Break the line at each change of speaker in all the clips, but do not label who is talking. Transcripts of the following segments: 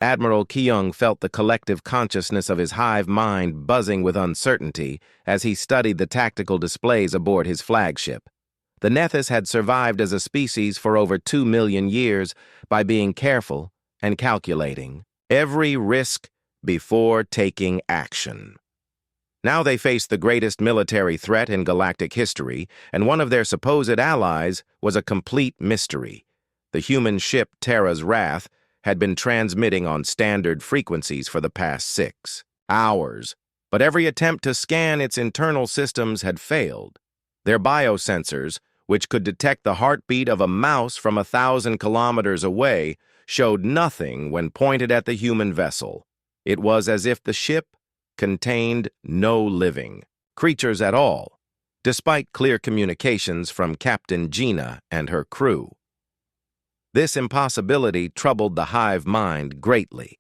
Admiral Keung felt the collective consciousness of his hive mind buzzing with uncertainty as he studied the tactical displays aboard his flagship. The Nethys had survived as a species for over 2 million years by being careful and calculating every risk before taking action. Now they faced the greatest military threat in galactic history, and one of their supposed allies was a complete mystery. The human ship Terra's Wrath had been transmitting on standard frequencies for the past 6 hours, but every attempt to scan its internal systems had failed. Their biosensors, which could detect the heartbeat of a mouse from 1,000 kilometers away, showed nothing when pointed at the human vessel. It was as if the ship contained no living creatures at all, despite clear communications from Captain Gina and her crew. This impossibility troubled the hive mind greatly.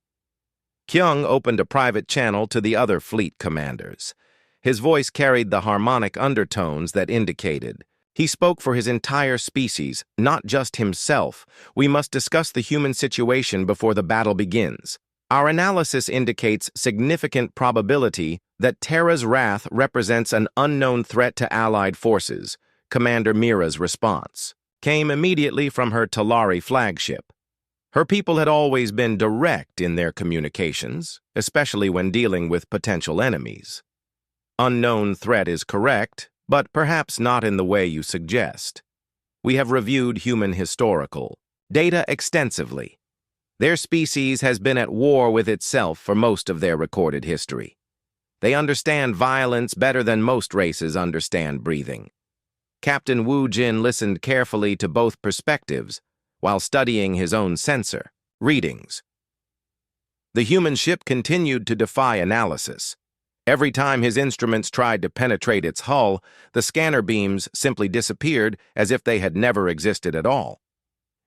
Kyung opened a private channel to the other fleet commanders. His voice carried the harmonic undertones that indicated he spoke for his entire species, not just himself. We must discuss the human situation before the battle begins. Our analysis indicates significant probability that Terra's Wrath represents an unknown threat to Allied forces. Commander Mira's response came immediately from her Talari flagship. Her people had always been direct in their communications, especially when dealing with potential enemies. Unknown threat is correct, but perhaps not in the way you suggest. We have reviewed human historical data extensively. Their species has been at war with itself for most of their recorded history. They understand violence better than most races understand breathing. Captain Wu Jin listened carefully to both perspectives while studying his own sensor readings. The human ship continued to defy analysis. Every time his instruments tried to penetrate its hull, the scanner beams simply disappeared as if they had never existed at all.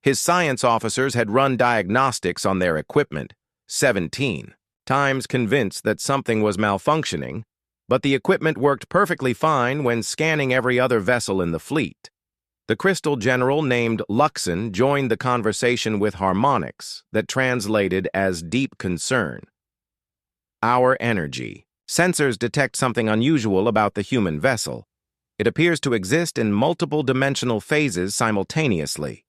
His science officers had run diagnostics on their equipment 17 times, convinced that something was malfunctioning, but the equipment worked perfectly fine when scanning every other vessel in the fleet. The Crystal General named Luxon joined the conversation with harmonics that translated as deep concern. Our energy. Sensors detect something unusual about the human vessel. It appears to exist in multiple dimensional phases simultaneously.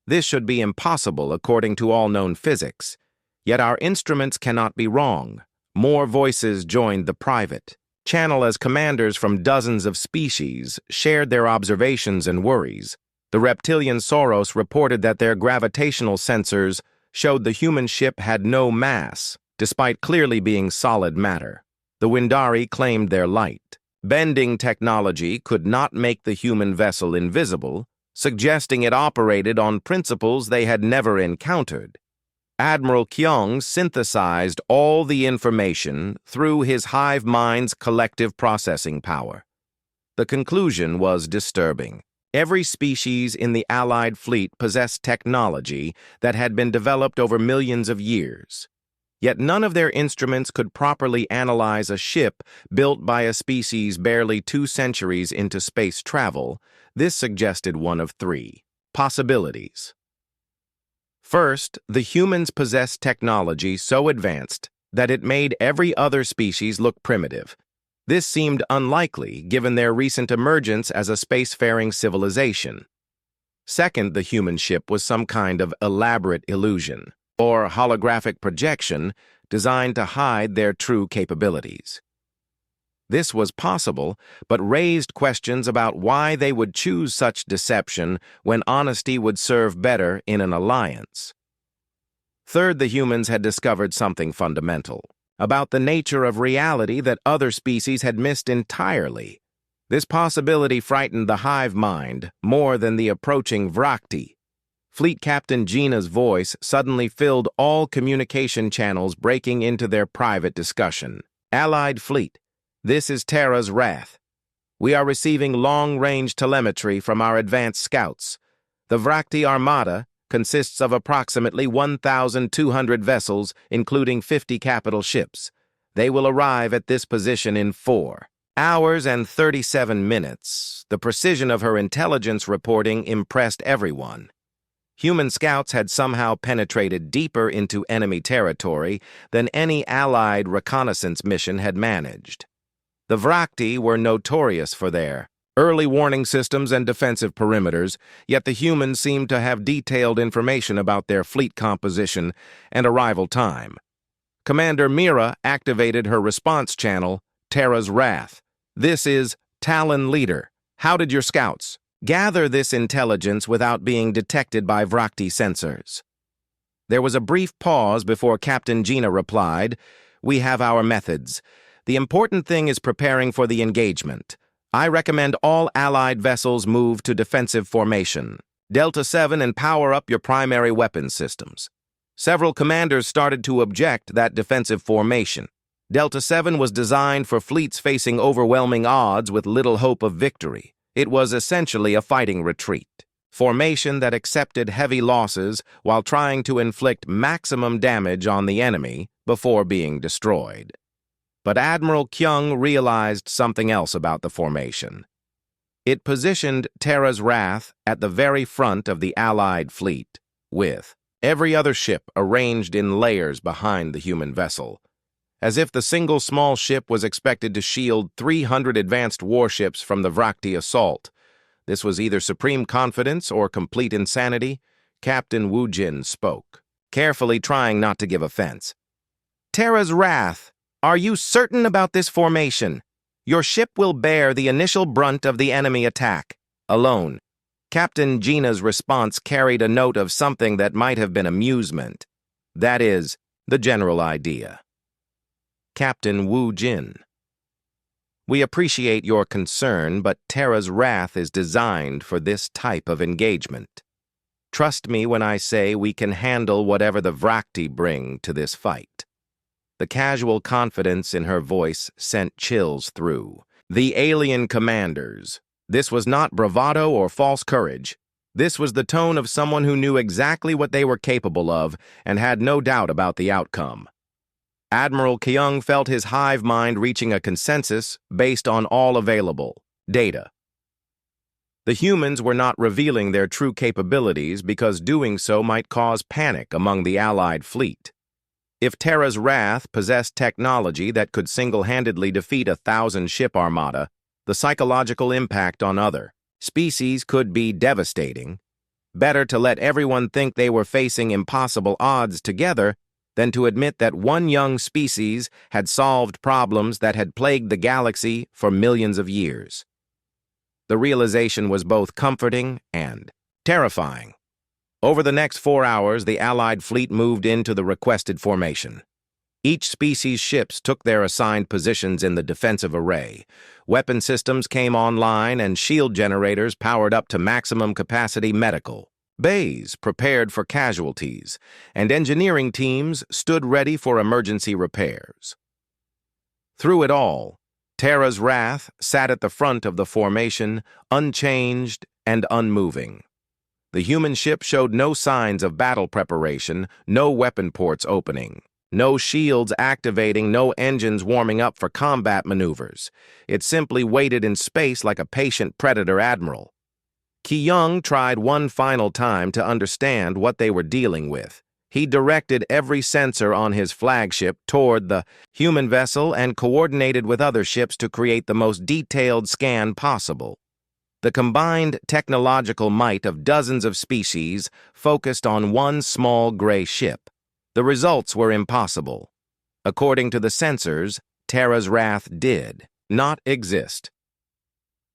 This should be impossible according to all known physics, yet our instruments cannot be wrong. More voices joined the private channel as commanders from dozens of species shared their observations and worries. The reptilian Soros reported that their gravitational sensors showed the human ship had no mass, despite clearly being solid matter. The Windari claimed their light bending technology could not make the human vessel invisible, suggesting it operated on principles they had never encountered. Admiral Kyung synthesized all the information through his hive mind's collective processing power. The conclusion was disturbing. Every species in the Allied fleet possessed technology that had been developed over millions of years. Yet none of their instruments could properly analyze a ship built by a species barely 2 centuries into space travel. This suggested one of 3 possibilities. First, the humans possessed technology so advanced that it made every other species look primitive. This seemed unlikely given their recent emergence as a spacefaring civilization. Second, the human ship was some kind of elaborate illusion or holographic projection designed to hide their true capabilities. This was possible, but raised questions about why they would choose such deception when honesty would serve better in an alliance. Third, the humans had discovered something fundamental about the nature of reality that other species had missed entirely. This possibility frightened the hive mind more than the approaching Vrakti. Fleet Captain Gina's voice suddenly filled all communication channels, breaking into their private discussion. Allied fleet. This is Terra's Wrath. We are receiving long-range telemetry from our advanced scouts. The Vrakti Armada consists of approximately 1,200 vessels, including 50 capital ships. They will arrive at this position in 4 hours and 37 minutes. The precision of her intelligence reporting impressed everyone. Human scouts had somehow penetrated deeper into enemy territory than any Allied reconnaissance mission had managed. The Vrakti were notorious for their early warning systems and defensive perimeters, yet the humans seemed to have detailed information about their fleet composition and arrival time. Commander Mira activated her response channel, Terra's Wrath. "This is Talon Leader. How did your scouts gather this intelligence without being detected by Vrakti sensors?" There was a brief pause before Captain Gina replied, "We have our methods. The important thing is preparing for the engagement. I recommend all Allied vessels move to defensive formation. Delta 7 and power up your primary weapons systems." Several commanders started to object that defensive formation. Delta 7 was designed for fleets facing overwhelming odds with little hope of victory. It was essentially a fighting retreat, formation that accepted heavy losses while trying to inflict maximum damage on the enemy before being destroyed. But Admiral Kyung realized something else about the formation. It positioned Terra's Wrath at the very front of the Allied fleet, with every other ship arranged in layers behind the human vessel, as if the single small ship was expected to shield 300 advanced warships from the Vrakti assault. This was either supreme confidence or complete insanity. Captain Wu Jin spoke, carefully trying not to give offense. "Terra's Wrath, are you certain about this formation? Your ship will bear the initial brunt of the enemy attack, alone." Captain Gina's response carried a note of something that might have been amusement. That is, the general idea. Captain Wu Jin: "We appreciate your concern, but Terra's Wrath is designed for this type of engagement. Trust me when I say we can handle whatever the Vrakti bring to this fight." The casual confidence in her voice sent chills through the alien commanders. This was not bravado or false courage. This was the tone of someone who knew exactly what they were capable of and had no doubt about the outcome. Admiral Kyung felt his hive mind reaching a consensus based on all available data. The humans were not revealing their true capabilities because doing so might cause panic among the Allied fleet. If Terra's Wrath possessed technology that could single-handedly defeat a 1,000-ship armada, the psychological impact on other species could be devastating. Better to let everyone think they were facing impossible odds together than to admit that one young species had solved problems that had plagued the galaxy for millions of years. The realization was both comforting and terrifying. Over the next 4 hours, the Allied fleet moved into the requested formation. Each species' ships took their assigned positions in the defensive array. Weapon systems came online and shield generators powered up to maximum capacity. Medical bays prepared for casualties, and engineering teams stood ready for emergency repairs. Through it all, Terra's Wrath sat at the front of the formation, unchanged and unmoving. The human ship showed no signs of battle preparation, no weapon ports opening, no shields activating, no engines warming up for combat maneuvers. It simply waited in space like a patient predator admiral. Kyung tried one final time to understand what they were dealing with. He directed every sensor on his flagship toward the human vessel and coordinated with other ships to create the most detailed scan possible. The combined technological might of dozens of species focused on one small gray ship. The results were impossible. According to the sensors, Terra's Wrath did not exist.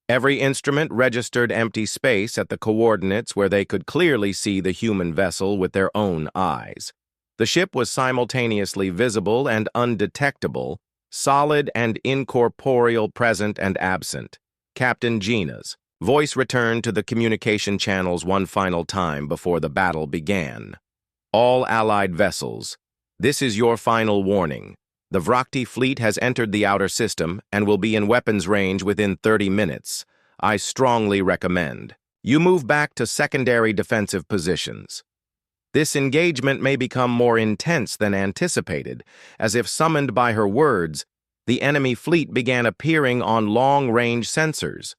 Every instrument registered empty space at the coordinates where they could clearly see the human vessel with their own eyes. The ship was simultaneously visible and undetectable, solid and incorporeal, present and absent. Captain Gina's voice returned to the communication channels one final time before the battle began. "All Allied vessels, this is your final warning. The Vrakti fleet has entered the outer system and will be in weapons range within 30 minutes. I strongly recommend you move back to secondary defensive positions." This engagement may become more intense than anticipated, as if summoned by her words, the enemy fleet began appearing on long-range sensors.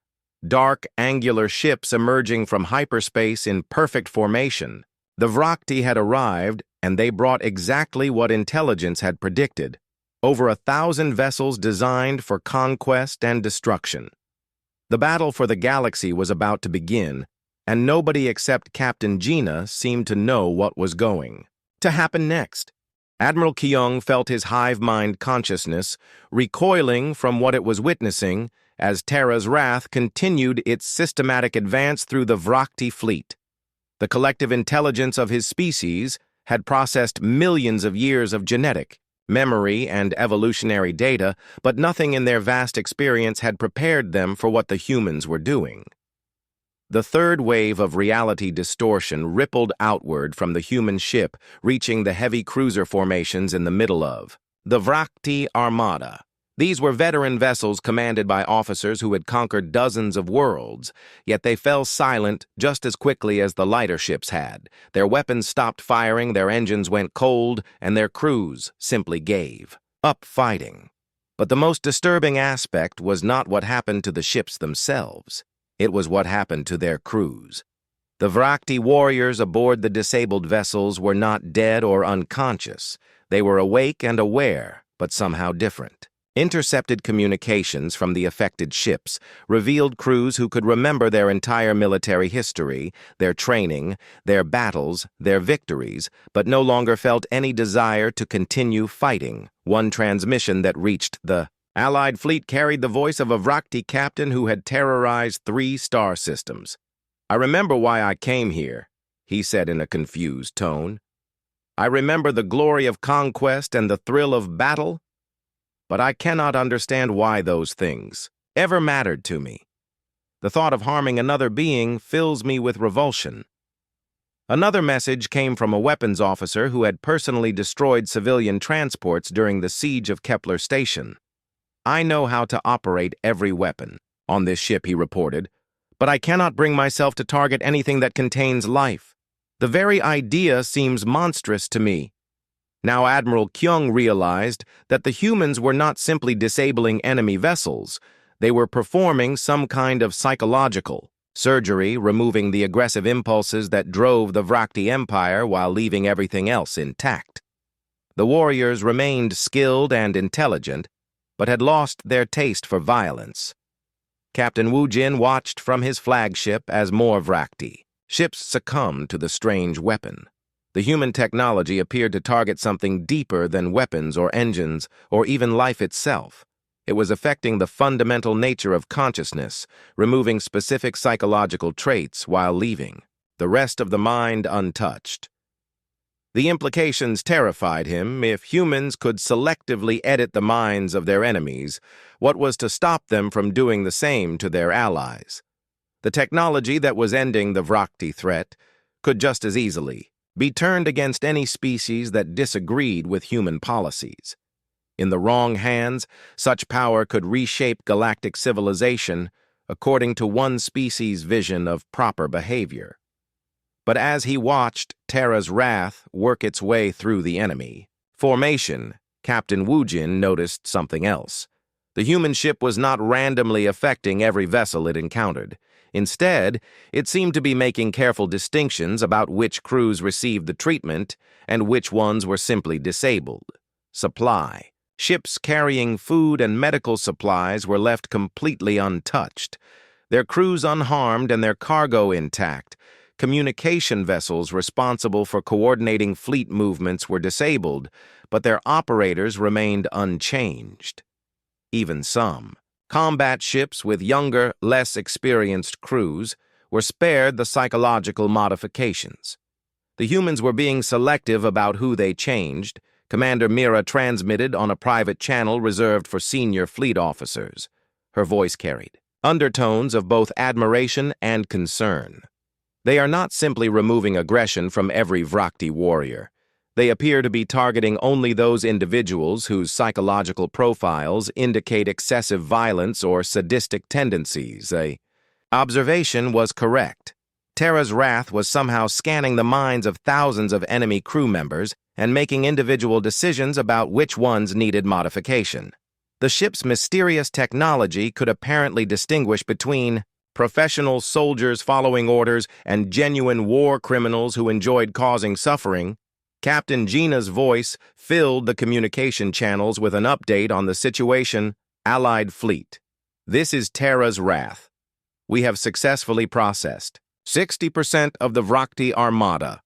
Dark, angular ships emerging from hyperspace in perfect formation. The Vrakti had arrived, and they brought exactly what intelligence had predicted: over 1,000 vessels designed for conquest and destruction. The battle for the galaxy was about to begin, and nobody except Captain Gina seemed to know what was going to happen next. Admiral Kyung felt his hive-mind consciousness recoiling from what it was witnessing as Terra's wrath continued its systematic advance through the Vrakti fleet. The collective intelligence of his species had processed millions of years of genetic, memory, and evolutionary data, but nothing in their vast experience had prepared them for what the humans were doing. The third wave of reality distortion rippled outward from the human ship, reaching the heavy cruiser formations in the middle of the Vrakti Armada. These were veteran vessels commanded by officers who had conquered dozens of worlds, yet they fell silent just as quickly as the lighter ships had. Their weapons stopped firing, their engines went cold, and their crews simply gave up fighting. But the most disturbing aspect was not what happened to the ships themselves. It was what happened to their crews. The Vrakti warriors aboard the disabled vessels were not dead or unconscious. They were awake and aware, but somehow different. Intercepted communications from the affected ships revealed crews who could remember their entire military history, their training, their battles, their victories, but no longer felt any desire to continue fighting. One transmission that reached the Allied fleet carried the voice of a Vrakti captain who had terrorized 3 star systems. "I remember why I came here," he said in a confused tone. "I remember the glory of conquest and the thrill of battle, but I cannot understand why those things ever mattered to me. The thought of harming another being fills me with revulsion." Another message came from a weapons officer who had personally destroyed civilian transports during the siege of Kepler Station. "I know how to operate every weapon on this ship," he reported, "but I cannot bring myself to target anything that contains life. The very idea seems monstrous to me." Now Admiral Kyung realized that the humans were not simply disabling enemy vessels. They were performing some kind of psychological surgery, removing the aggressive impulses that drove the Vrakti Empire while leaving everything else intact. The warriors remained skilled and intelligent, but had lost their taste for violence. Captain Woojin watched from his flagship as more Vrakti ships succumbed to the strange weapon. The human technology appeared to target something deeper than weapons or engines or even life itself. It was affecting the fundamental nature of consciousness, removing specific psychological traits while leaving the rest of the mind untouched. The implications terrified him. If humans could selectively edit the minds of their enemies, what was to stop them from doing the same to their allies? The technology that was ending the Vrakti threat could just as easily be turned against any species that disagreed with human policies. In the wrong hands, such power could reshape galactic civilization according to one species' vision of proper behavior. But as he watched Terra's wrath work its way through the enemy formation, Captain Woojin noticed something else. The human ship was not randomly affecting every vessel it encountered. Instead, it seemed to be making careful distinctions about which crews received the treatment and which ones were simply disabled. Supply. Ships carrying food and medical supplies were left completely untouched, their crews unharmed and their cargo intact. Communication vessels responsible for coordinating fleet movements were disabled, but their operators remained unchanged. Even some combat ships with younger, less experienced crews were spared the psychological modifications. The humans were being selective about who they changed. Commander Mira transmitted on a private channel reserved for senior fleet officers. Her voice carried undertones of both admiration and concern. They are not simply removing aggression from every Vrakti warrior. They appear to be targeting only those individuals whose psychological profiles indicate excessive violence or sadistic tendencies. Observation was correct. Terra's wrath was somehow scanning the minds of thousands of enemy crew members and making individual decisions about which ones needed modification. The ship's mysterious technology could apparently distinguish between Professional soldiers following orders and genuine war criminals who enjoyed causing suffering, Captain Gina's voice filled the communication channels with an update on the situation. Allied fleet. This is Terra's wrath. We have successfully processed 60% of the Vrakti Armada.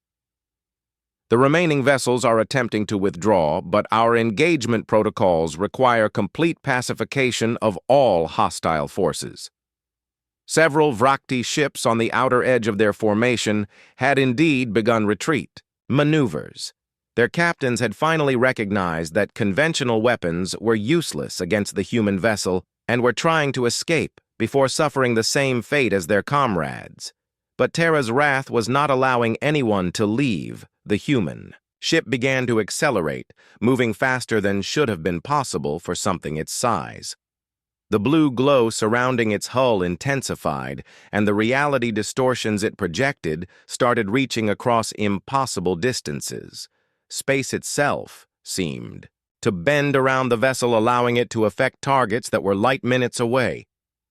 The remaining vessels are attempting to withdraw, but our engagement protocols require complete pacification of all hostile forces. Several Vrakti ships on the outer edge of their formation had indeed begun retreat maneuvers. Their captains had finally recognized that conventional weapons were useless against the human vessel and were trying to escape before suffering the same fate as their comrades. But Terra's wrath was not allowing anyone to leave the human. Ship began to accelerate, moving faster than should have been possible for something its size. The blue glow surrounding its hull intensified, and the reality distortions it projected started reaching across impossible distances. Space itself seemed to bend around the vessel, allowing it to affect targets that were light minutes away.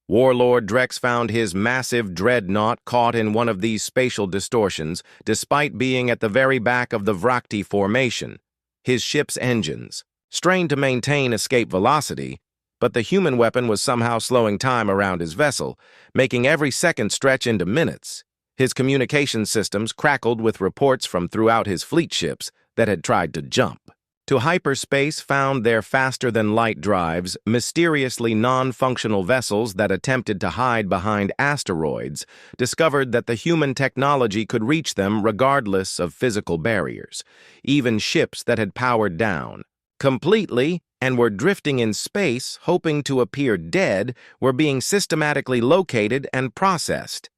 Warlord Drex found his massive dreadnought caught in one of these spatial distortions, despite being at the very back of the Vrakti formation. His ship's engines strained to maintain escape velocity, but the human weapon was somehow slowing time around his vessel, making every second stretch into minutes. His communication systems crackled with reports from throughout his fleet ships that had tried to jump to hyperspace, found their faster-than-light drives, mysteriously non-functional vessels that attempted to hide behind asteroids, discovered that the human technology could reach them regardless of physical barriers. Even ships that had powered down completely and were drifting in space, hoping to appear dead, were being systematically located and processed.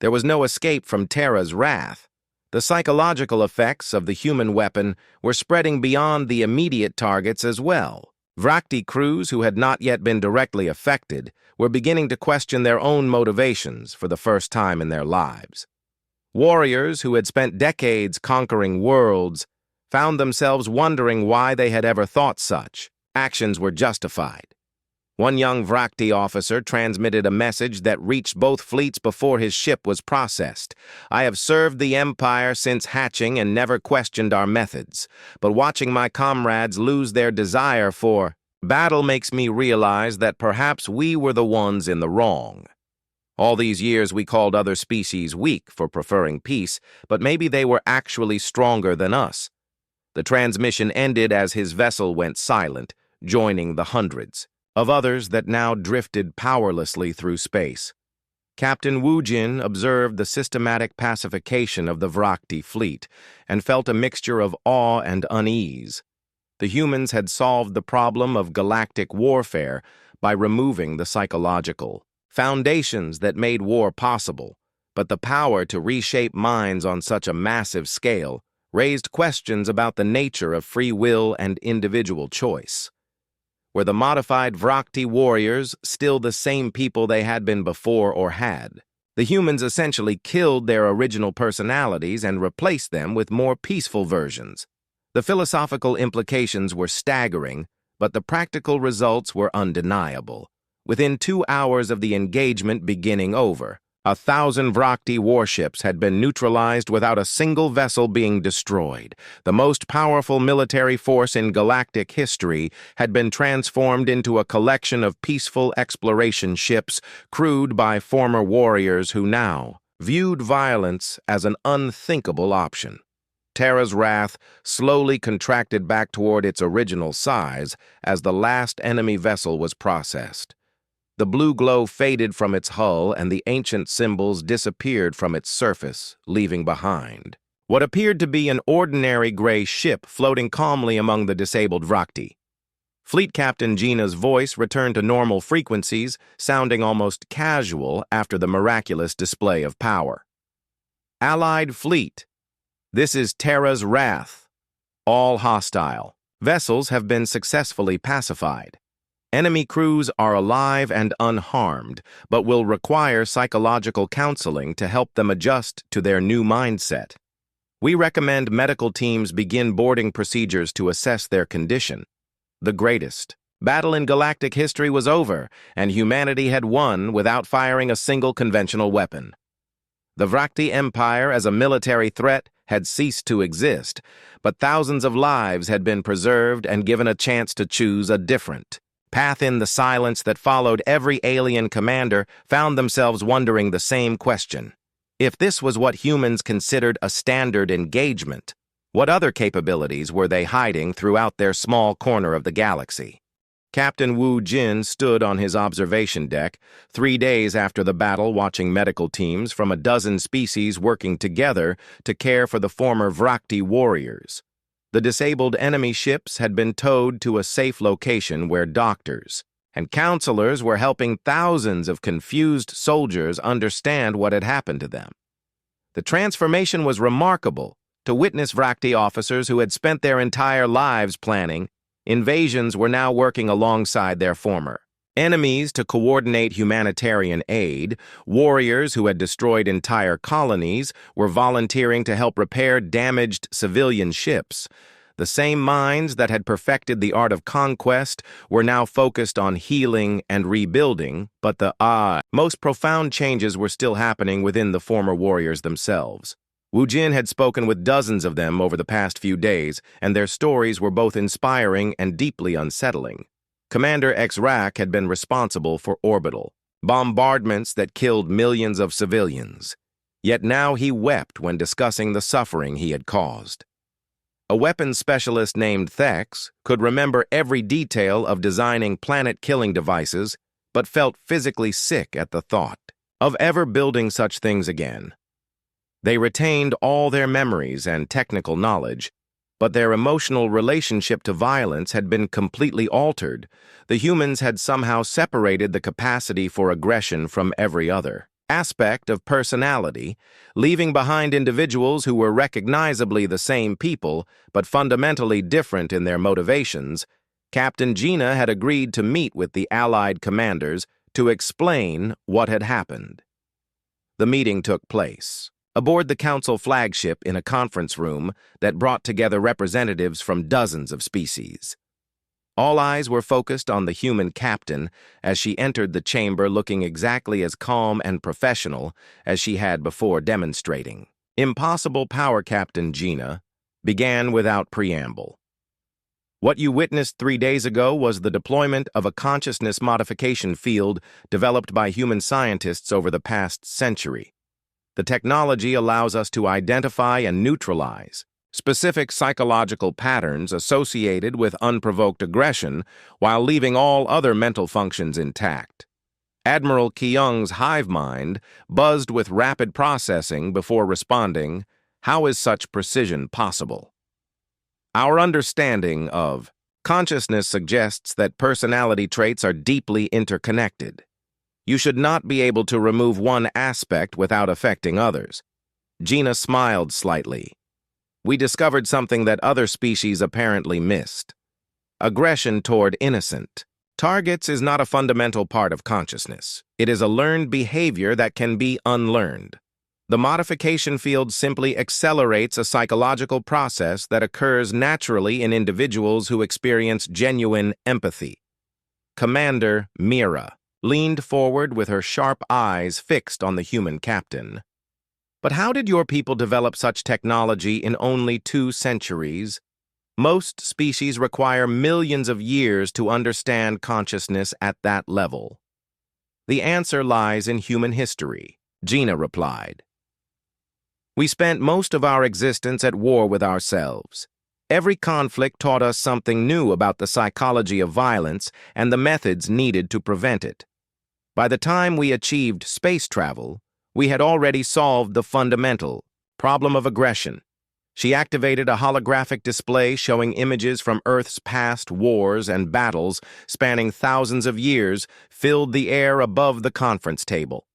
There was no escape from Terra's wrath. The psychological effects of the human weapon were spreading beyond the immediate targets as well. Vrakti crews who had not yet been directly affected were beginning to question their own motivations for the first time in their lives. Warriors who had spent decades conquering worlds found themselves wondering why they had ever thought such actions were justified. One young Vrakti officer transmitted a message that reached both fleets before his ship was processed. "I have served the Empire since hatching and never questioned our methods, but watching my comrades lose their desire for battle makes me realize that perhaps we were the ones in the wrong. All these years we called other species weak for preferring peace, but maybe they were actually stronger than us." The transmission ended as his vessel went silent, joining the hundreds of others that now drifted powerlessly through space. Captain Woojin observed the systematic pacification of the Vrakti fleet and felt a mixture of awe and unease. The humans had solved the problem of galactic warfare by removing the psychological foundations that made war possible, but the power to reshape minds on such a massive scale raised questions about the nature of free will and individual choice. Were the modified Vrakti warriors still the same people they had been before or had? The humans essentially killed their original personalities and replaced them with more peaceful versions. The philosophical implications were staggering, but the practical results were undeniable. Within 2 hours of the engagement beginning over, 1,000 Vrakti warships had been neutralized without a single vessel being destroyed. The most powerful military force in galactic history had been transformed into a collection of peaceful exploration ships crewed by former warriors who now viewed violence as an unthinkable option. Terra's wrath slowly contracted back toward its original size as the last enemy vessel was processed. The blue glow faded from its hull and the ancient symbols disappeared from its surface, leaving behind what appeared to be an ordinary gray ship floating calmly among the disabled Vrakti. Fleet Captain Gina's voice returned to normal frequencies, sounding almost casual after the miraculous display of power. "Allied fleet, this is Terra's wrath. All hostile vessels have been successfully pacified. Enemy crews are alive and unharmed, but will require psychological counseling to help them adjust to their new mindset. We recommend medical teams begin boarding procedures to assess their condition. The greatest Battle in galactic history was over, and humanity had won without firing a single conventional weapon. The Vrakti Empire as a military threat had ceased to exist, but thousands of lives had been preserved and given a chance to choose a different path. In the silence that followed, every alien commander found themselves wondering the same question. If this was what humans considered a standard engagement, what other capabilities were they hiding throughout their small corner of the galaxy? Captain Wu Jin stood on his observation deck 3 days after the battle, watching medical teams from a dozen species working together to care for the former Vrakti warriors. The disabled enemy ships had been towed to a safe location where doctors and counselors were helping thousands of confused soldiers understand what had happened to them. The transformation was remarkable to witness. Vrakti officers who had spent their entire lives planning invasions were now working alongside their former enemies to coordinate humanitarian aid. Warriors who had destroyed entire colonies were volunteering to help repair damaged civilian ships. The same minds that had perfected the art of conquest were now focused on healing and rebuilding, but the most profound changes were still happening within the former warriors themselves. Wu Jin had spoken with dozens of them over the past few days, and their stories were both inspiring and deeply unsettling. Commander X-Rak had been responsible for orbital bombardments that killed millions of civilians. Yet now he wept when discussing the suffering he had caused. A weapons specialist named Thex could remember every detail of designing planet-killing devices, but felt physically sick at the thought of ever building such things again. They retained all their memories and technical knowledge, but their emotional relationship to violence had been completely altered. The humans had somehow separated the capacity for aggression from every other aspect of personality, leaving behind individuals who were recognizably the same people, but fundamentally different in their motivations. Captain Gina had agreed to meet with the Allied commanders to explain what had happened. The meeting took place aboard the Council flagship in a conference room that brought together representatives from dozens of species. All eyes were focused on the human captain as she entered the chamber, looking exactly as calm and professional as she had before demonstrating. Impossible power. Captain Gina began without preamble. What you witnessed 3 days ago was the deployment of a consciousness modification field developed by human scientists over the past century. The technology allows us to identify and neutralize specific psychological patterns associated with unprovoked aggression while leaving all other mental functions intact. Admiral Kyung's hive mind buzzed with rapid processing before responding, "How is such precision possible?" Our understanding of consciousness suggests that personality traits are deeply interconnected. You should not be able to remove one aspect without affecting others. Gina smiled slightly. We discovered something that other species apparently missed. Aggression toward innocent targets is not a fundamental part of consciousness. It is a learned behavior that can be unlearned. The modification field simply accelerates a psychological process that occurs naturally in individuals who experience genuine empathy. Commander Mira leaned forward with her sharp eyes fixed on the human captain. But how did your people develop such technology in only 2 centuries? Most species require millions of years to understand consciousness at that level. The answer lies in human history, Gina replied. We spent most of our existence at war with ourselves. Every conflict taught us something new about the psychology of violence and the methods needed to prevent it. By the time we achieved space travel, we had already solved the fundamental problem of aggression. She activated a holographic display showing images from Earth's past wars and battles spanning thousands of years, filled the air above the conference table.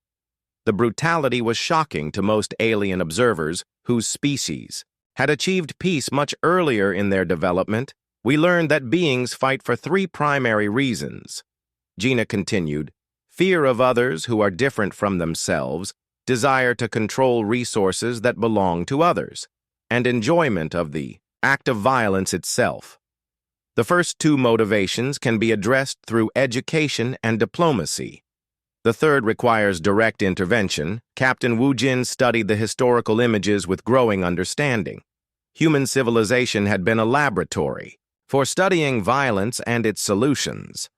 The brutality was shocking to most alien observers whose species had achieved peace much earlier in their development. We learned that beings fight for 3 primary reasons. Gina continued, fear of others who are different from themselves, desire to control resources that belong to others, and enjoyment of the act of violence itself. The first two motivations can be addressed through education and diplomacy. The third requires direct intervention. Captain Wu Jin studied the historical images with growing understanding. Human civilization had been a laboratory for studying violence and its solutions.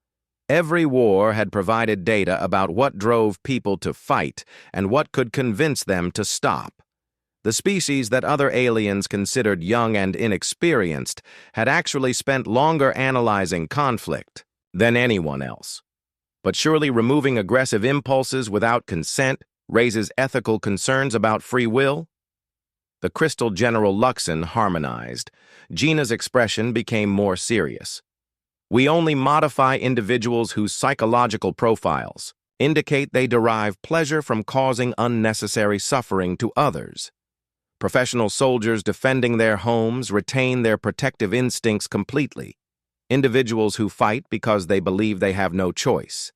Every war had provided data about what drove people to fight and what could convince them to stop. The species that other aliens considered young and inexperienced had actually spent longer analyzing conflict than anyone else. But surely removing aggressive impulses without consent raises ethical concerns about free will? The crystal General Luxon harmonized. Gina's expression became more serious. We only modify individuals whose psychological profiles indicate they derive pleasure from causing unnecessary suffering to others. Professional soldiers defending their homes retain their protective instincts completely. Individuals who fight because they believe they have no choice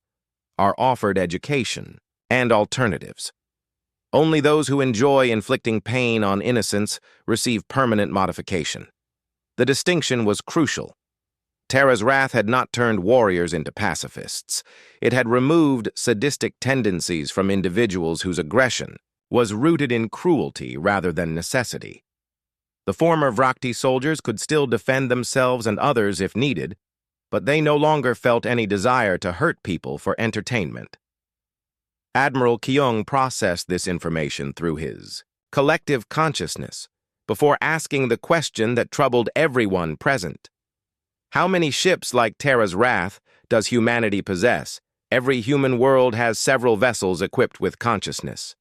are offered education and alternatives. Only those who enjoy inflicting pain on innocents receive permanent modification. The distinction was crucial. Terra's wrath had not turned warriors into pacifists. It had removed sadistic tendencies from individuals whose aggression was rooted in cruelty rather than necessity. The former Vrakti soldiers could still defend themselves and others if needed, but they no longer felt any desire to hurt people for entertainment. Admiral Kyung processed this information through his collective consciousness before asking the question that troubled everyone present. How many ships like Terra's Wrath does humanity possess? Every human world has several vessels equipped with consciousness.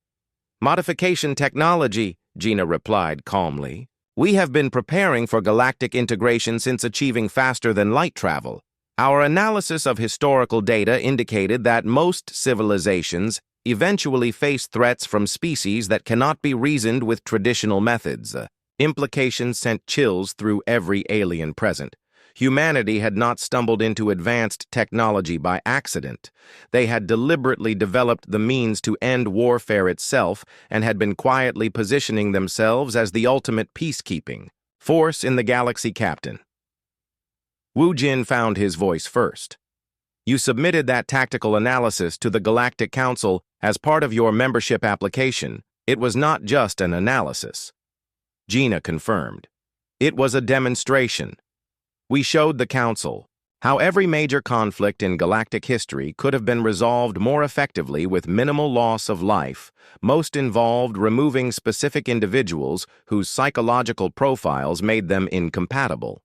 Modification technology, Gina replied calmly. We have been preparing for galactic integration since achieving faster-than-light travel. Our analysis of historical data indicated that most civilizations eventually face threats from species that cannot be reasoned with traditional methods. Implications sent chills through every alien present. Humanity had not stumbled into advanced technology by accident. They had deliberately developed the means to end warfare itself and had been quietly positioning themselves as the ultimate peacekeeping force in the galaxy, Captain. Wu Jin found his voice first. You submitted that tactical analysis to the Galactic Council as part of your membership application. It was not just an analysis. Gina confirmed. It was a demonstration. We showed the Council how every major conflict in galactic history could have been resolved more effectively with minimal loss of life. Most involved removing specific individuals whose psychological profiles made them incompatible.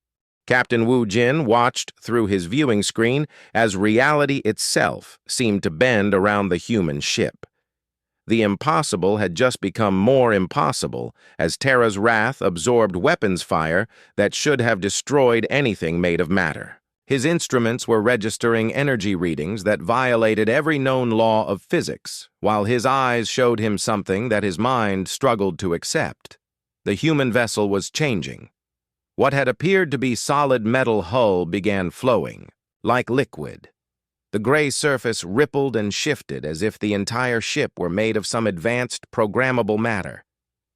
Captain Wu Jin watched through his viewing screen as reality itself seemed to bend around the human ship. The impossible had just become more impossible as Terra's wrath absorbed weapons fire that should have destroyed anything made of matter. His instruments were registering energy readings that violated every known law of physics, while his eyes showed him something that his mind struggled to accept. The human vessel was changing. What had appeared to be solid metal hull began flowing, like liquid. The gray surface rippled and shifted as if the entire ship were made of some advanced programmable matter.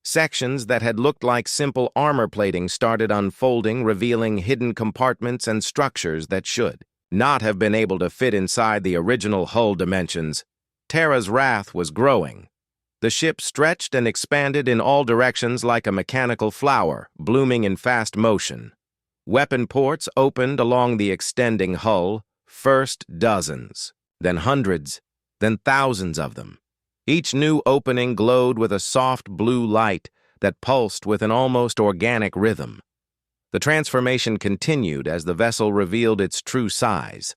Sections that had looked like simple armor plating started unfolding, revealing hidden compartments and structures that should not have been able to fit inside the original hull dimensions. Terra's wrath was growing. The ship stretched and expanded in all directions like a mechanical flower, blooming in fast motion. Weapon ports opened along the extending hull, first dozens, then hundreds, then thousands of them. Each new opening glowed with a soft blue light that pulsed with an almost organic rhythm. The transformation continued as the vessel revealed its true size.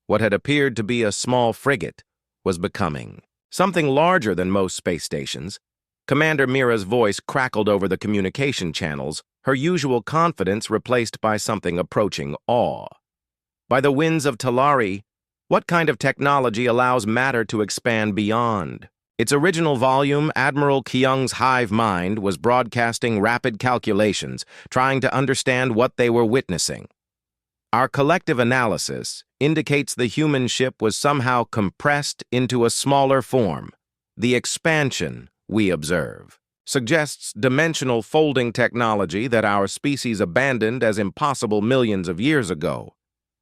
What had appeared to be a small frigate was becoming something larger than most space stations. Commander Mira's voice crackled over the communication channels, her usual confidence replaced by something approaching awe. By the winds of Talari, what kind of technology allows matter to expand beyond? Its original volume, Admiral Kyung's hive mind, was broadcasting rapid calculations, trying to understand what they were witnessing. Our collective analysis indicates the human ship was somehow compressed into a smaller form. The expansion, we observe, suggests dimensional folding technology that our species abandoned as impossible millions of years ago.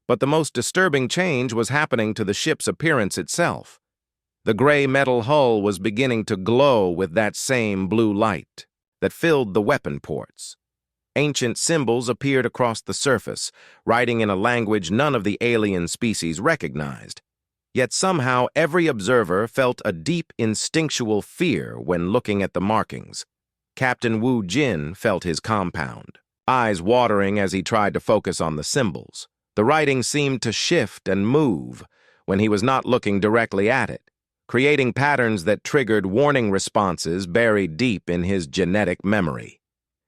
But the most disturbing change was happening to the ship's appearance itself. The gray metal hull was beginning to glow with that same blue light that filled the weapon ports. Ancient symbols appeared across the surface, writing in a language none of the alien species recognized. Yet somehow every observer felt a deep instinctual fear when looking at the markings. Captain Wu Jin felt his compound, eyes watering as he tried to focus on the symbols. The writing seemed to shift and move when he was not looking directly at it, creating patterns that triggered warning responses buried deep in his genetic memory.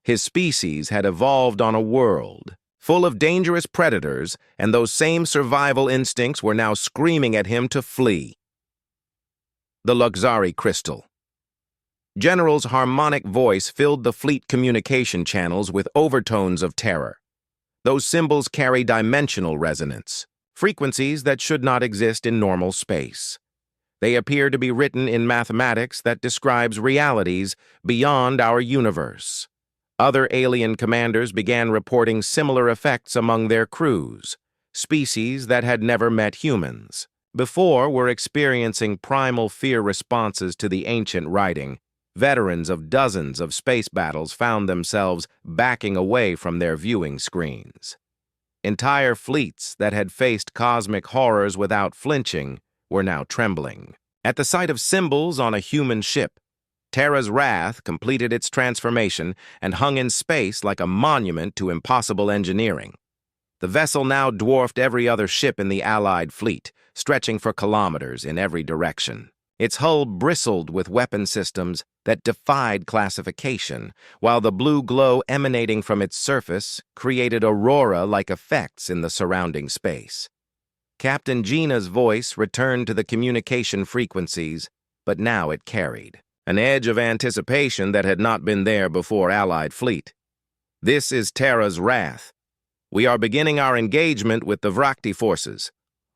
His species had evolved on a world full of dangerous predators, and those same survival instincts were now screaming at him to flee. The Luxari Crystal. General's harmonic voice filled the fleet communication channels with overtones of terror. Those symbols carry dimensional resonance, frequencies that should not exist in normal space. They appear to be written in mathematics that describes realities beyond our universe. Other alien commanders began reporting similar effects among their crews. Species that had never met humans before were experiencing primal fear responses to the ancient writing. Veterans of dozens of space battles found themselves backing away from their viewing screens. Entire fleets that had faced cosmic horrors without flinching were now trembling. At the sight of symbols on a human ship, Terra's Wrath completed its transformation and hung in space like a monument to impossible engineering. The vessel now dwarfed every other ship in the Allied fleet, stretching for kilometers in every direction. Its hull bristled with weapon systems that defied classification, while the blue glow emanating from its surface created aurora-like effects in the surrounding space. Captain Gina's voice returned to the communication frequencies, but now it carried an edge of anticipation that had not been there before Allied fleet. This is Terra's Wrath. We are beginning our engagement with the Vrakti forces.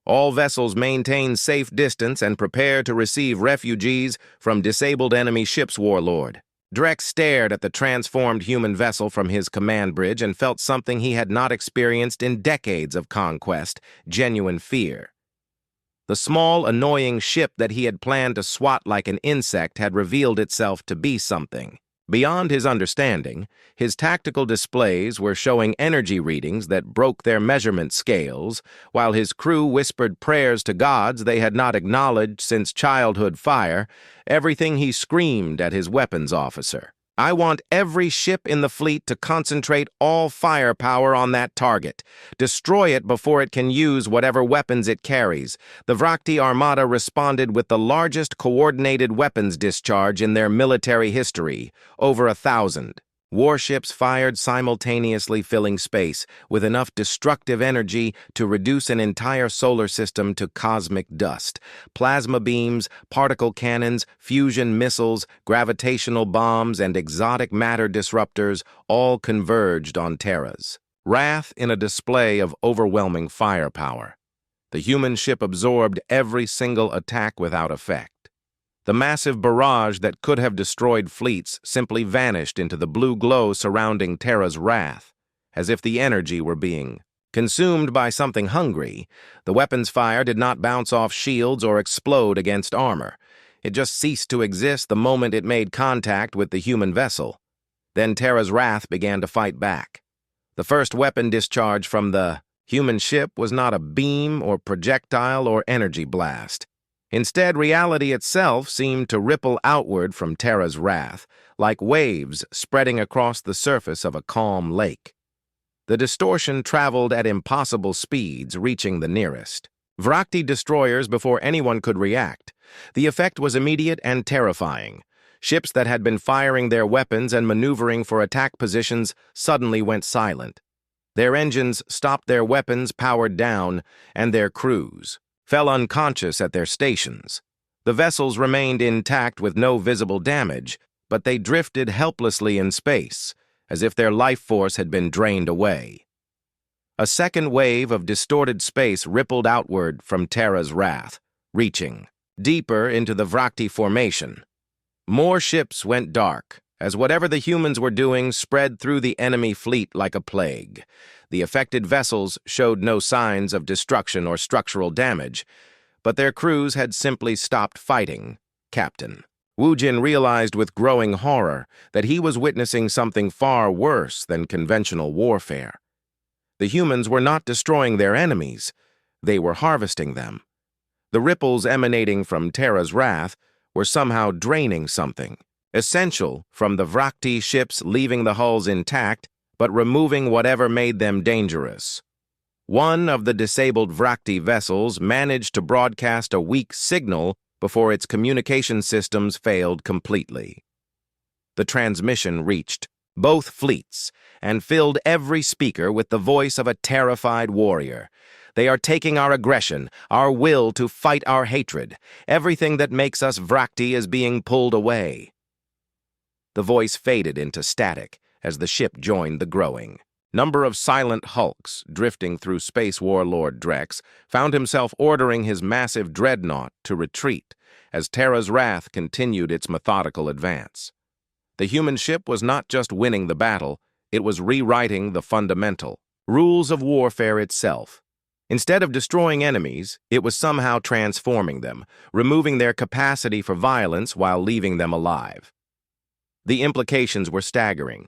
All vessels maintain safe distance and prepare to receive refugees from disabled enemy ships, Warlord. Drek stared at the transformed human vessel from his command bridge and felt something he had not experienced in decades of conquest, genuine fear. The small, annoying ship that he had planned to swat like an insect had revealed itself to be something. Beyond his understanding, his tactical displays were showing energy readings that broke their measurement scales, while his crew whispered prayers to gods they had not acknowledged since childhood fire. Everything he screamed at his weapons officer. I want every ship in the fleet to concentrate all firepower on that target. Destroy it before it can use whatever weapons it carries. The Vrakti Armada responded with the largest coordinated weapons discharge in their military history, over 1,000. Warships fired simultaneously, filling space with enough destructive energy to reduce an entire solar system to cosmic dust. Plasma beams, particle cannons, fusion missiles, gravitational bombs, and exotic matter disruptors all converged on Terra's Wrath in a display of overwhelming firepower. The human ship absorbed every single attack without effect. The massive barrage that could have destroyed fleets simply vanished into the blue glow surrounding Terra's Wrath, as if the energy were being consumed by something hungry. The weapon's fire did not bounce off shields or explode against armor. It just ceased to exist the moment it made contact with the human vessel. Then Terra's Wrath began to fight back. The first weapon discharge from the human ship was not a beam or projectile or energy blast. Instead, reality itself seemed to ripple outward from Terra's Wrath, like waves spreading across the surface of a calm lake. The distortion traveled at impossible speeds, reaching the nearest Vrakti destroyers before anyone could react. The effect was immediate and terrifying. Ships that had been firing their weapons and maneuvering for attack positions suddenly went silent. Their engines stopped, their weapons powered down, and their crews fell unconscious at their stations. The vessels remained intact with no visible damage, but they drifted helplessly in space, as if their life force had been drained away. A second wave of distorted space rippled outward from Terra's Wrath, reaching deeper into the Vrakti formation. More ships went dark as whatever the humans were doing spread through the enemy fleet like a plague. The affected vessels showed no signs of destruction or structural damage, but their crews had simply stopped fighting. Captain Wu Jin realized with growing horror that he was witnessing something far worse than conventional warfare. The humans were not destroying their enemies, they were harvesting them. The ripples emanating from Terra's wrath were somehow draining something essential from the Vrakti ships, leaving the hulls intact, but removing whatever made them dangerous. One of the disabled Vrakti vessels managed to broadcast a weak signal before its communication systems failed completely. The transmission reached both fleets and filled every speaker with the voice of a terrified warrior. They are taking our aggression, our will to fight our hatred. Everything that makes us Vrakti is being pulled away. The voice faded into static as the ship joined the growing number of silent hulks drifting through Space Warlord Drex found himself ordering his massive dreadnought to retreat as Terra's wrath continued its methodical advance. The human ship was not just winning the battle, it was rewriting the fundamental rules of warfare itself. Instead of destroying enemies, it was somehow transforming them, removing their capacity for violence while leaving them alive. The implications were staggering.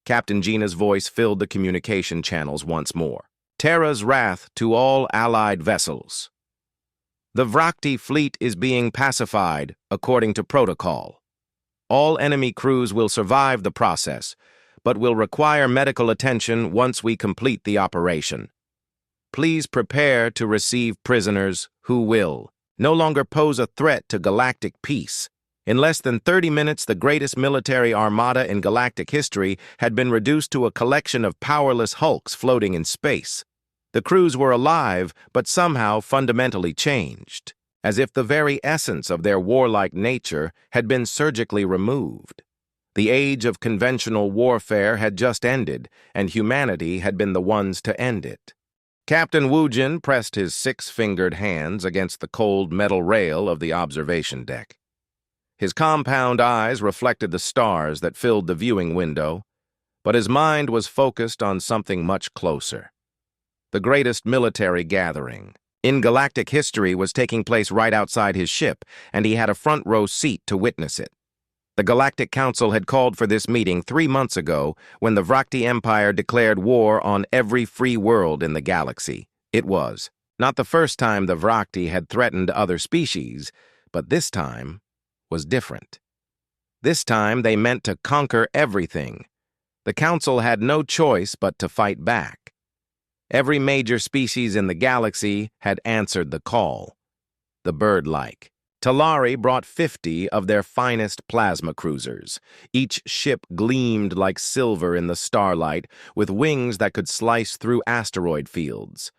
Captain Gina's voice filled the communication channels once more. Terra's wrath to all allied vessels. The Vrakti fleet is being pacified according to protocol. All enemy crews will survive the process, but will require medical attention once we complete the operation. Please prepare to receive prisoners who will no longer pose a threat to galactic peace. In less than 30 minutes, the greatest military armada in galactic history had been reduced to a collection of powerless hulks floating in space. The crews were alive, but somehow fundamentally changed, as if the very essence of their warlike nature had been surgically removed. The age of conventional warfare had just ended, and humanity had been the ones to end it. Captain Wu Jin pressed his six-fingered hands against the cold metal rail of the observation deck. His compound eyes reflected the stars that filled the viewing window, but his mind was focused on something much closer. The greatest military gathering in galactic history was taking place right outside his ship, and he had a front-row seat to witness it. The Galactic Council had called for this meeting 3 months ago when the Vrakti Empire declared war on every free world in the galaxy. It was not the first time the Vrakti had threatened other species, but this time was different. This time they meant to conquer everything. The Council had no choice but to fight back. Every major species in the galaxy had answered the call. The bird-like Talari brought 50 of their finest plasma cruisers. Each ship gleamed like silver in the starlight, with wings that could slice through asteroid fields.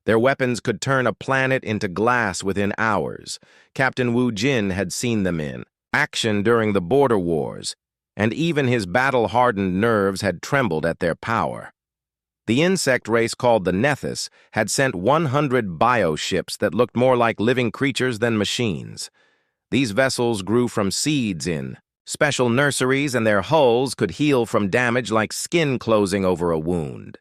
Their weapons could turn a planet into glass within hours. Captain Wu Jin had seen them in action during the border wars, and even his battle-hardened nerves had trembled at their power. The insect race called the Nethys had sent 100 bioships that looked more like living creatures than machines. These vessels grew from seeds in special nurseries, and their hulls could heal from damage like skin closing over a wound.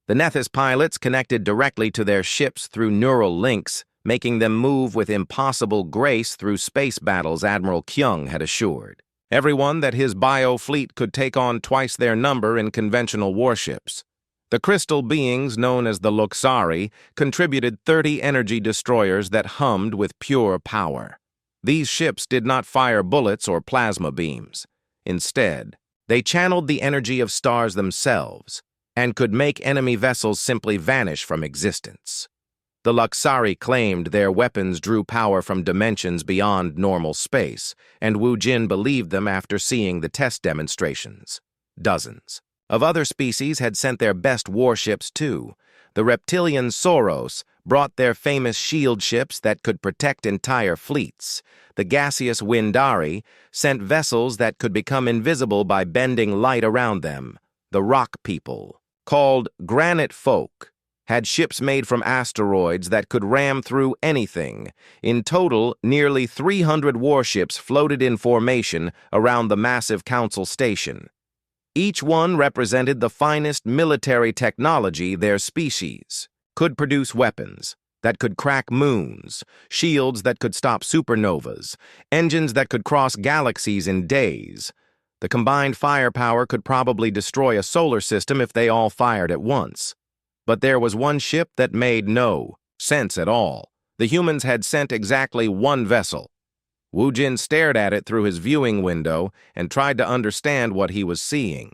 The Nethys pilots connected directly to their ships through neural links, making them move with impossible grace through space battles, Admiral Kyung had assured everyone that his bio-fleet could take on twice their number in conventional warships. The crystal beings, known as the Luxari, contributed 30 energy destroyers that hummed with pure power. These ships did not fire bullets or plasma beams. Instead, they channeled the energy of stars themselves and could make enemy vessels simply vanish from existence. The Luxari claimed their weapons drew power from dimensions beyond normal space, and Wu Jin believed them after seeing the test demonstrations. Dozens of other species had sent their best warships too. The reptilian Soros brought their famous shield ships that could protect entire fleets. The gaseous Windari sent vessels that could become invisible by bending light around them. The rock people, called granite folk, had ships made from asteroids that could ram through anything. In total, nearly 300 warships floated in formation around the massive Council station. Each one represented the finest military technology their species, could produce weapons that could crack moons, shields that could stop supernovas, engines that could cross galaxies in days. The combined firepower could probably destroy a solar system if they all fired at once. But there was one ship that made no sense at all. The humans had sent exactly one vessel. Wu Jin stared at it through his viewing window and tried to understand what he was seeing.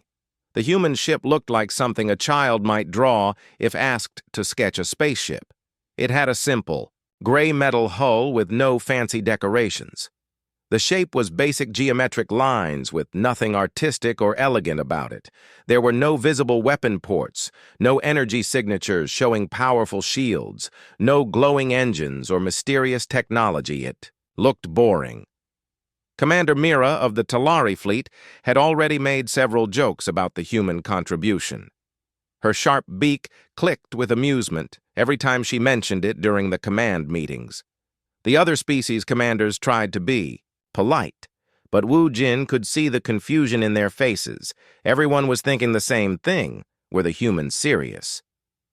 The human ship looked like something a child might draw if asked to sketch a spaceship. It had a simple, gray metal hull with no fancy decorations. The shape was basic geometric lines with nothing artistic or elegant about it. There were no visible weapon ports, no energy signatures showing powerful shields, no glowing engines or mysterious technology. It looked boring. Commander Mira of the Talari fleet had already made several jokes about the human contribution. Her sharp beak clicked with amusement every time she mentioned it during the command meetings. The other species commanders tried to be polite, but Wu Jin could see the confusion in their faces. Everyone was thinking the same thing. Were the humans serious?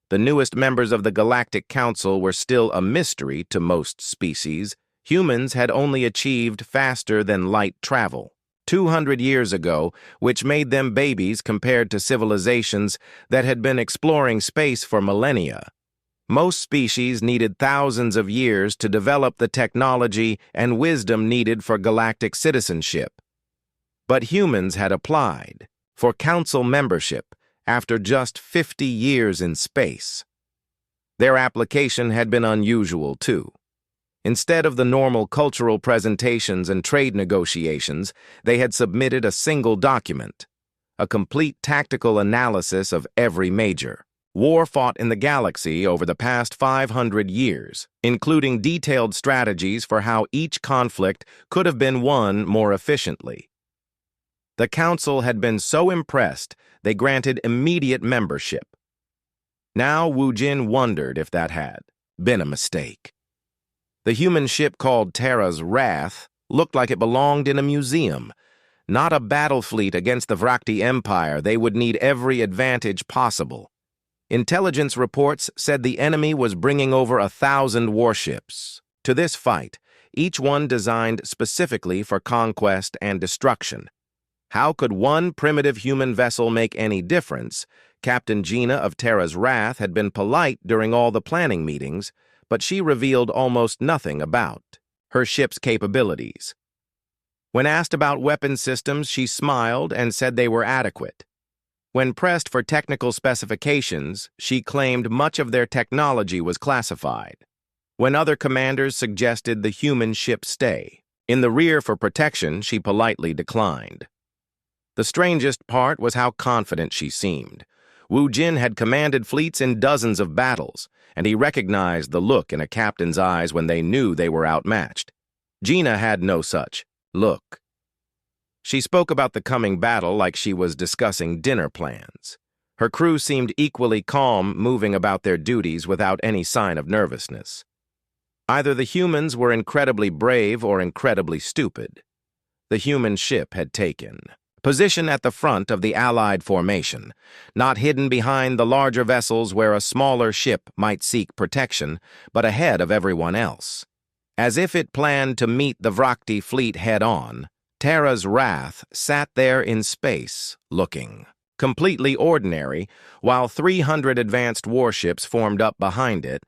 The newest members of the Galactic Council were still a mystery to most species. Humans had only achieved faster than light travel 200 years ago, which made them babies compared to civilizations that had been exploring space for millennia. Most species needed thousands of years to develop the technology and wisdom needed for galactic citizenship. But humans had applied for council membership after just 50 years in space. Their application had been unusual, too. Instead of the normal cultural presentations and trade negotiations, they had submitted a single document, a complete tactical analysis of every major war fought in the galaxy over the past 500 years, including detailed strategies for how each conflict could have been won more efficiently. The Council had been so impressed they granted immediate membership. Now Wu Jin wondered if that had been a mistake. The human ship called Terra's Wrath looked like it belonged in a museum. Not a battle fleet against the Vrakti Empire. They would need every advantage possible. Intelligence reports said the enemy was bringing over 1,000 warships to this fight, each one designed specifically for conquest and destruction. How could one primitive human vessel make any difference? Captain Gina of Terra's Wrath had been polite during all the planning meetings, but she revealed almost nothing about her ship's capabilities. When asked about weapon systems, she smiled and said they were adequate. When pressed for technical specifications, she claimed much of their technology was classified. When other commanders suggested the human ship stay in the rear for protection, she politely declined. The strangest part was how confident she seemed. Wu Jin had commanded fleets in dozens of battles, and he recognized the look in a captain's eyes when they knew they were outmatched. Gina had no such look. She spoke about the coming battle like she was discussing dinner plans. Her crew seemed equally calm, moving about their duties without any sign of nervousness. Either the humans were incredibly brave or incredibly stupid. The human ship had taken position at the front of the Allied formation, not hidden behind the larger vessels where a smaller ship might seek protection, but ahead of everyone else. As if it planned to meet the Vrakti fleet head-on, Terra's Wrath sat there in space, looking completely ordinary, while 300 advanced warships formed up behind it.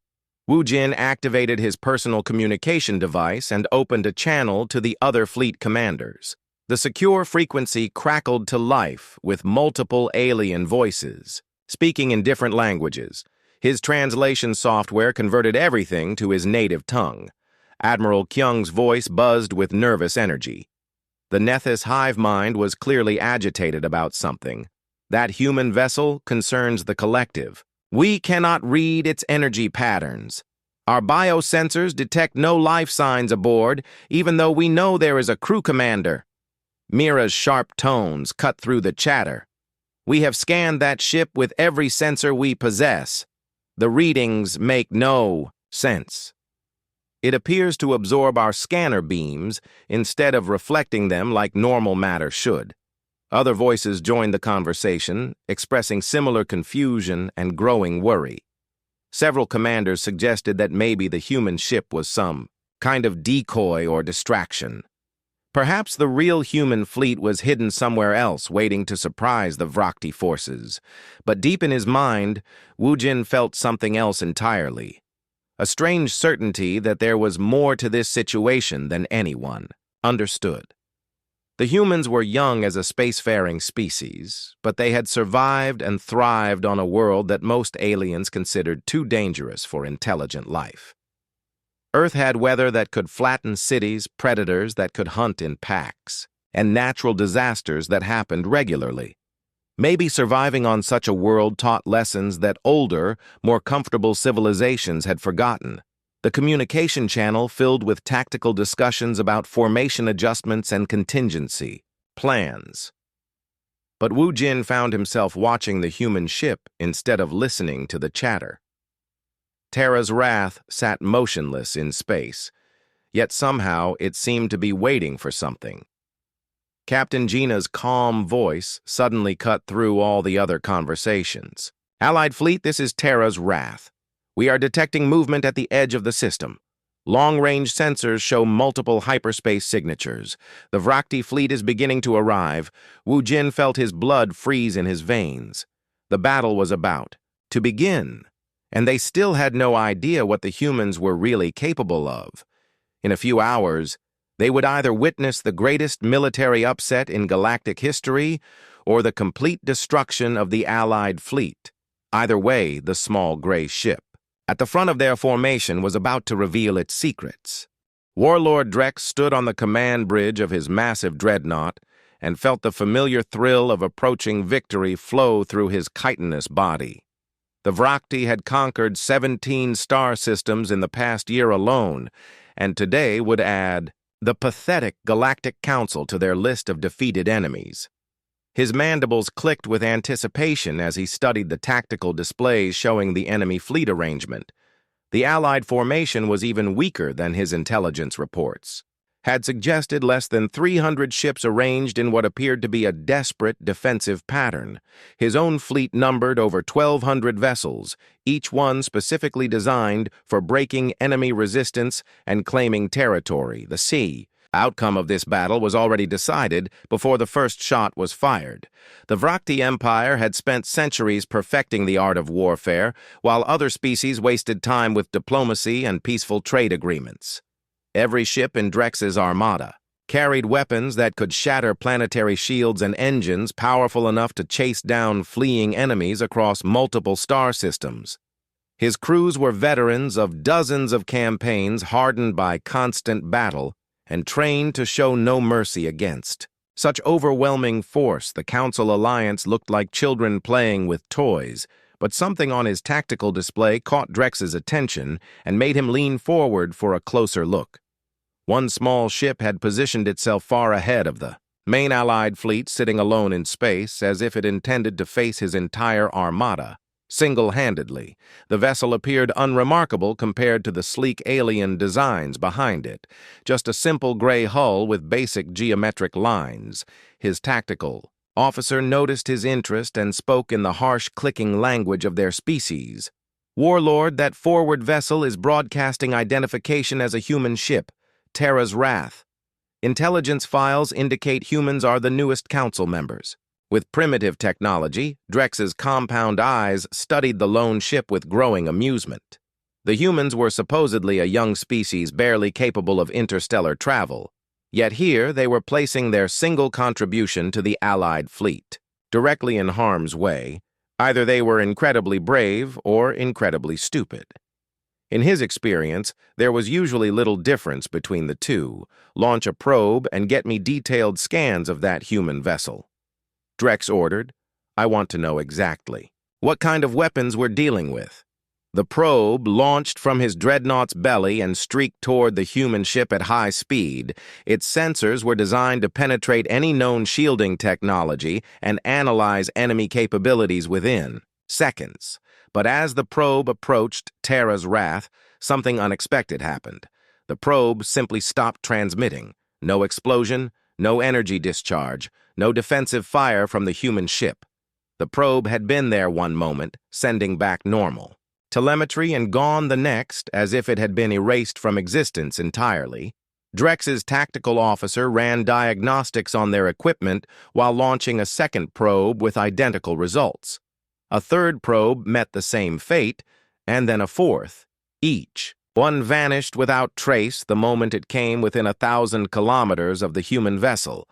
Wu Jin activated his personal communication device and opened a channel to the other fleet commanders. The secure frequency crackled to life with multiple alien voices, speaking in different languages. His translation software converted everything to his native tongue. Admiral Kyung's voice buzzed with nervous energy. The Nethys hive mind was clearly agitated about something. That human vessel concerns the collective. We cannot read its energy patterns. Our biosensors detect no life signs aboard, even though we know there is a crew commander. Mira's sharp tones cut through the chatter. We have scanned that ship with every sensor we possess. The readings make no sense. It appears to absorb our scanner beams instead of reflecting them like normal matter should. Other voices joined the conversation, expressing similar confusion and growing worry. Several commanders suggested that maybe the human ship was some kind of decoy or distraction. Perhaps the real human fleet was hidden somewhere else, waiting to surprise the Vrakti forces. But deep in his mind, Wu Jin felt something else entirely. A strange certainty that there was more to this situation than anyone understood. The humans were young as a spacefaring species, but they had survived and thrived on a world that most aliens considered too dangerous for intelligent life. Earth had weather that could flatten cities, predators that could hunt in packs, and natural disasters that happened regularly. Maybe surviving on such a world taught lessons that older, more comfortable civilizations had forgotten. The communication channel filled with tactical discussions about formation adjustments and contingency plans. But Wu Jin found himself watching the human ship instead of listening to the chatter. Terra's Wrath sat motionless in space, yet somehow it seemed to be waiting for something. Captain Gina's calm voice suddenly cut through all the other conversations. "Allied fleet, this is Terra's Wrath. We are detecting movement at the edge of the system. Long-range sensors show multiple hyperspace signatures. The Vrakti fleet is beginning to arrive." Wu Jin felt his blood freeze in his veins. The battle was about to begin, and they still had no idea what the humans were really capable of. In a few hours, they would either witness the greatest military upset in galactic history or the complete destruction of the Allied fleet. Either way, the small gray ship at the front of their formation was about to reveal its secrets. Warlord Drex stood on the command bridge of his massive dreadnought and felt the familiar thrill of approaching victory flow through his chitinous body. The Vrakti had conquered 17 star systems in the past year alone, and today would add the pathetic Galactic Council to their list of defeated enemies. His mandibles clicked with anticipation as he studied the tactical displays showing the enemy fleet arrangement. The Allied formation was even weaker than his intelligence reports, had suggested less than 300 ships arranged in what appeared to be a desperate defensive pattern. His own fleet numbered over 1,200 vessels, each one specifically designed for breaking enemy resistance and claiming territory, the sea. Outcome of this battle was already decided before the first shot was fired. The Vrakti Empire had spent centuries perfecting the art of warfare, while other species wasted time with diplomacy and peaceful trade agreements. Every ship in Drex's armada carried weapons that could shatter planetary shields and engines powerful enough to chase down fleeing enemies across multiple star systems. His crews were veterans of dozens of campaigns hardened by constant battle and trained to show no mercy against. Such overwhelming force, the Council Alliance looked like children playing with toys, but something on his tactical display caught Drex's attention and made him lean forward for a closer look. One small ship had positioned itself far ahead of the main Allied fleet, sitting alone in space as if it intended to face his entire armada. Single-handedly, the vessel appeared unremarkable compared to the sleek alien designs behind it, just a simple gray hull with basic geometric lines. His tactical officer noticed his interest and spoke in the harsh, clicking language of their species. "Warlord, that forward vessel is broadcasting identification as a human ship, Terra's Wrath. Intelligence files indicate humans are the newest council members." With primitive technology, Drex's compound eyes studied the lone ship with growing amusement. The humans were supposedly a young species barely capable of interstellar travel, yet here they were placing their single contribution to the Allied fleet, directly in harm's way. Either they were incredibly brave or incredibly stupid. In his experience, there was usually little difference between the two. Launch a probe and get me detailed scans of that human vessel. Drex ordered. "I want to know exactly what kind of weapons we're dealing with." The probe launched from his dreadnought's belly and streaked toward the human ship at high speed. Its sensors were designed to penetrate any known shielding technology and analyze enemy capabilities within seconds. But as the probe approached Terra's wrath, something unexpected happened. The probe simply stopped transmitting. No explosion, no energy discharge, no defensive fire from the human ship. The probe had been there one moment, sending back normal telemetry, and gone the next, as if it had been erased from existence entirely. Drex's tactical officer ran diagnostics on their equipment while launching a second probe with identical results. A third probe met the same fate, and then a fourth. Each. One vanished without trace the moment it came within 1,000 kilometers of the human vessel.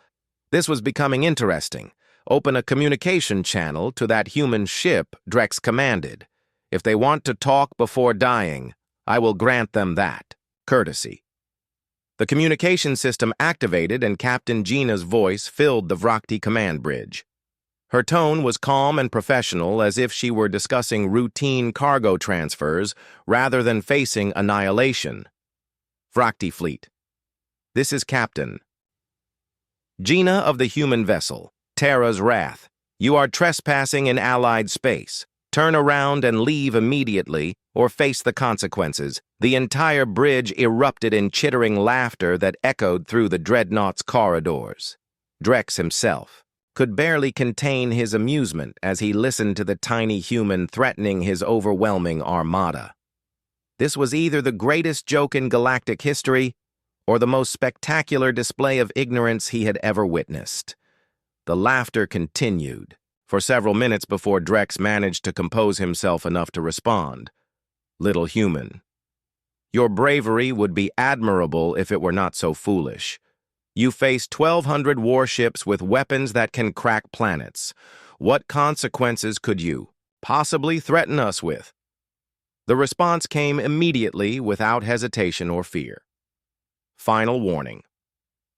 This was becoming interesting. Open a communication channel to that human ship, Drex commanded. If they want to talk before dying, I will grant them that. Courtesy. The communication system activated and Captain Gina's voice filled the Vrakti command bridge. Her tone was calm and professional, as if she were discussing routine cargo transfers rather than facing annihilation. Vrakti Fleet. This is Captain Gina of the human vessel, Terra's Wrath. You are trespassing in Allied space. Turn around and leave immediately, or face the consequences. The entire bridge erupted in chittering laughter that echoed through the dreadnought's corridors. Drex himself could barely contain his amusement as he listened to the tiny human threatening his overwhelming armada. This was either the greatest joke in galactic history or the most spectacular display of ignorance he had ever witnessed. The laughter continued for several minutes before Drex managed to compose himself enough to respond. Little human, your bravery would be admirable if it were not so foolish. You face 1,200 warships with weapons that can crack planets. What consequences could you possibly threaten us with? The response came immediately, without hesitation or fear. Final warning.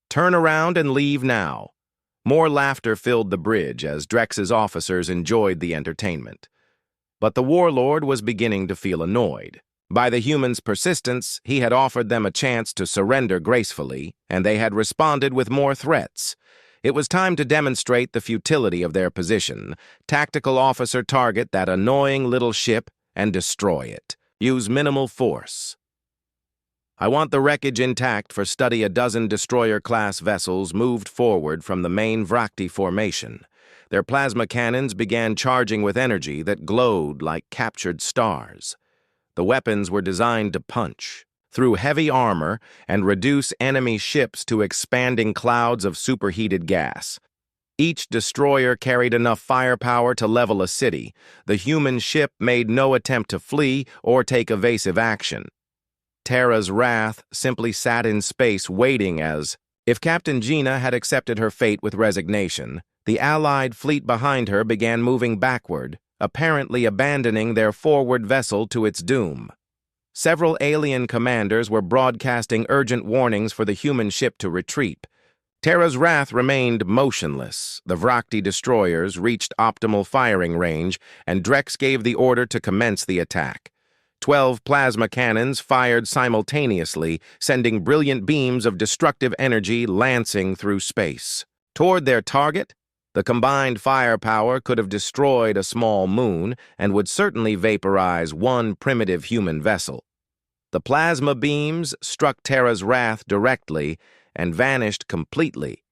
Turn around and leave now. More laughter filled the bridge as Drex's officers enjoyed the entertainment. But the warlord was beginning to feel annoyed. By the humans' persistence, he had offered them a chance to surrender gracefully, and they had responded with more threats. It was time to demonstrate the futility of their position. Tactical officer, target that annoying little ship and destroy it. Use minimal force. I want the wreckage intact for study. 12 destroyer-class vessels moved forward from the main Vrakti formation. Their plasma cannons began charging with energy that glowed like captured stars. The weapons were designed to punch through heavy armor and reduce enemy ships to expanding clouds of superheated gas. Each destroyer carried enough firepower to level a city. The human ship made no attempt to flee or take evasive action. Terra's Wrath simply sat in space waiting as, if Captain Gina had accepted her fate with resignation, the Allied fleet behind her began moving backward, apparently abandoning their forward vessel to its doom. Several alien commanders were broadcasting urgent warnings for the human ship to retreat. Terra's Wrath remained motionless. The Vrakti destroyers reached optimal firing range, and Drex gave the order to commence the attack. 12 plasma cannons fired simultaneously, sending brilliant beams of destructive energy lancing through space. Toward their target, the combined firepower could have destroyed a small moon and would certainly vaporize one primitive human vessel. The plasma beams struck Terra's Wrath directly and vanished completely.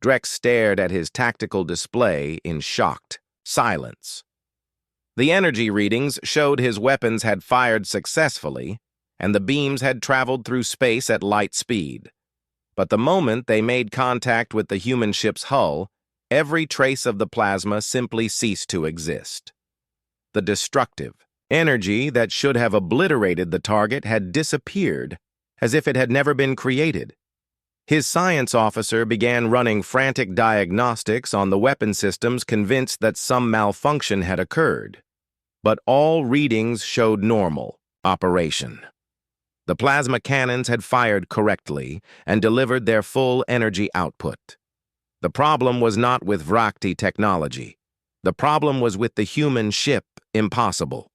Drex stared at his tactical display in shocked silence. The energy readings showed his weapons had fired successfully, and the beams had traveled through space at light speed. But the moment they made contact with the human ship's hull, every trace of the plasma simply ceased to exist. The destructive energy that should have obliterated the target had disappeared, as if it had never been created. His science officer began running frantic diagnostics on the weapon systems, convinced that some malfunction had occurred. But all readings showed normal operation. The plasma cannons had fired correctly and delivered their full energy output. The problem was not with Vrakti technology. The problem was with the human ship. Impossible.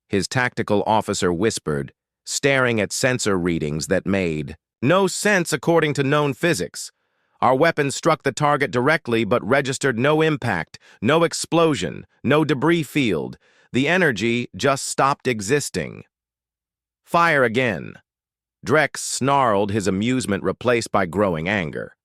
His tactical officer whispered, staring at sensor readings that made no sense according to known physics. Our weapons struck the target directly but registered no impact, no explosion, no debris field. The energy just stopped existing. Fire again. Drex snarled, his amusement replaced by growing anger.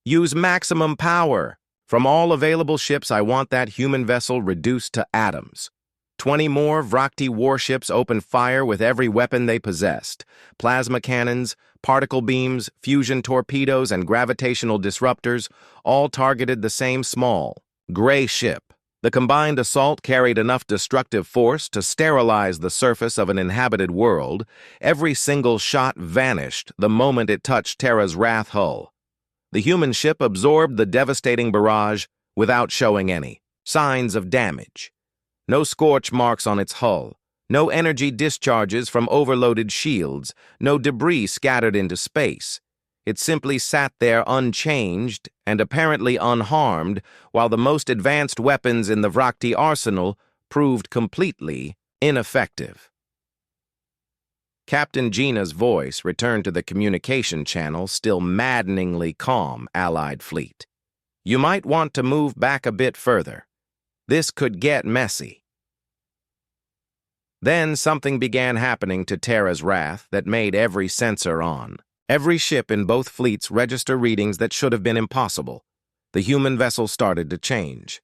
Use maximum power. From all available ships, I want that human vessel reduced to atoms. 20 more Vrakti warships opened fire with every weapon they possessed. Plasma cannons, particle beams, fusion torpedoes, and gravitational disruptors all targeted the same small, gray ship. The combined assault carried enough destructive force to sterilize the surface of an inhabited world. Every single shot vanished the moment it touched Terra's Wrath hull. The human ship absorbed the devastating barrage without showing any signs of damage. No scorch marks on its hull, no energy discharges from overloaded shields, no debris scattered into space. It simply sat there unchanged and apparently unharmed, while the most advanced weapons in the Vrakti arsenal proved completely ineffective. Captain Gina's voice returned to the communication channel, still maddeningly calm, Allied fleet. You might want to move back a bit further. This could get messy. Then something began happening to Terra's Wrath that made every sensor on. Every ship in both fleets registered readings that should have been impossible. The human vessel started to change.